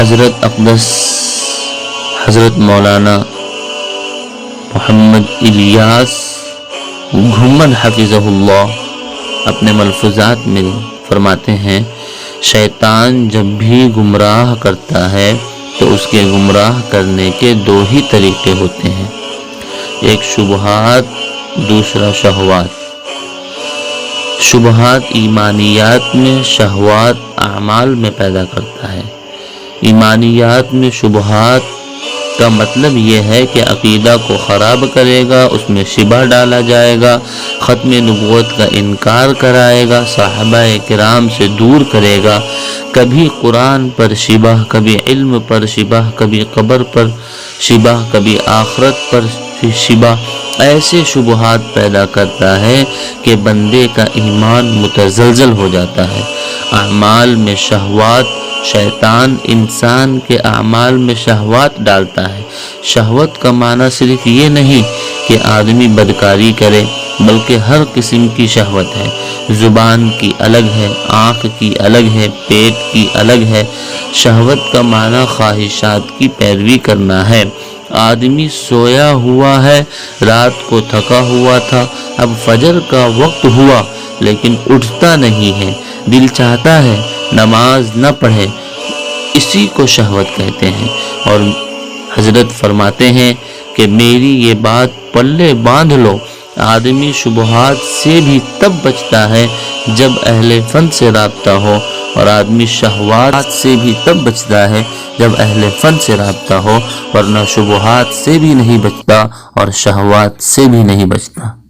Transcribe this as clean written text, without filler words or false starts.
حضرت اقدس حضرت مولانا محمد الیاس گھمن حفظہ اللہ اپنے ملفوظات میں فرماتے ہیں، شیطان جب بھی گمراہ کرتا ہے تو اس کے گمراہ کرنے کے دو ہی طریقے ہوتے ہیں، ایک شبہات، دوسرا شہوات۔ شبہات ایمانیات میں، شہوات اعمال میں پیدا کرتا ہے۔ ایمانیات میں شبہات کا مطلب یہ ہے کہ عقیدہ کو خراب کرے گا، اس میں شبہ ڈالا جائے گا، ختم نبوت کا انکار کرائے گا، صحابہ کرام سے دور کرے گا، کبھی قرآن پر شبہ، کبھی علم پر شبہ، کبھی قبر پر شبہ، کبھی آخرت پر شبہ، ایسے شبہات پیدا کرتا ہے کہ بندے کا ایمان متزلزل ہو جاتا ہے۔ اعمال میں شہوات، شیطان انسان کے اعمال میں شہوات ڈالتا ہے۔ شہوت کا معنی صرف یہ نہیں کہ آدمی بدکاری کرے، بلکہ ہر قسم کی شہوت ہے۔ زبان کی الگ ہے، آنکھ کی الگ ہے، پیٹ کی الگ ہے۔ شہوت کا معنی خواہشات کی پیروی کرنا ہے۔ آدمی سویا ہوا ہے، رات کو تھکا ہوا تھا، اب فجر کا وقت ہوا لیکن اٹھتا نہیں ہے، دل چاہتا ہے نماز نہ پڑھے، اسی کو شہوت کہتے ہیں۔ اور حضرت فرماتے ہیں کہ میری یہ بات پلے باندھ لو، آدمی شبہات سے بھی تب بچتا ہے جب اہل فن سے رابطہ ہو، اور آدمی شہوات سے بھی تب بچتا ہے جب اہل فن سے رابطہ ہو، ورنہ شبہات سے بھی نہیں بچتا اور شہوات سے بھی نہیں بچتا۔